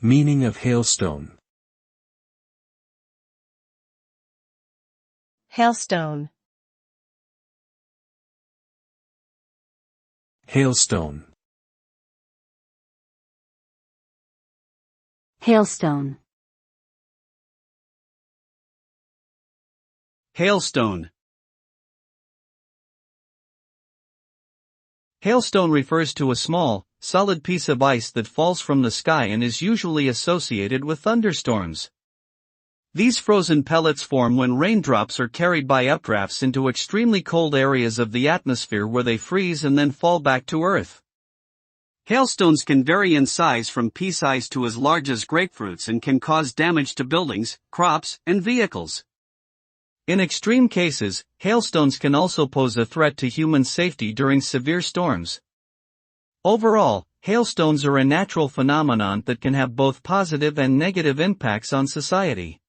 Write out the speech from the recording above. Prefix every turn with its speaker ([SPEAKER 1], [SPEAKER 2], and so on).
[SPEAKER 1] Meaning of hailstone.
[SPEAKER 2] Hailstone.
[SPEAKER 1] Hailstone.
[SPEAKER 3] Hailstone.
[SPEAKER 4] Hailstone. Hailstone refers to a small, solid piece of ice that falls from the sky and is usually associated with thunderstorms. These frozen pellets form when raindrops are carried by updrafts into extremely cold areas of the atmosphere where they freeze and then fall back to Earth. Hailstones can vary in size from pea-sized to as large as grapefruits and can cause damage to buildings, crops, and vehicles. In extreme cases, hailstones can also pose a threat to human safety during severe storms. Overall, hailstones are a natural phenomenon that can have both positive and negative impacts on society.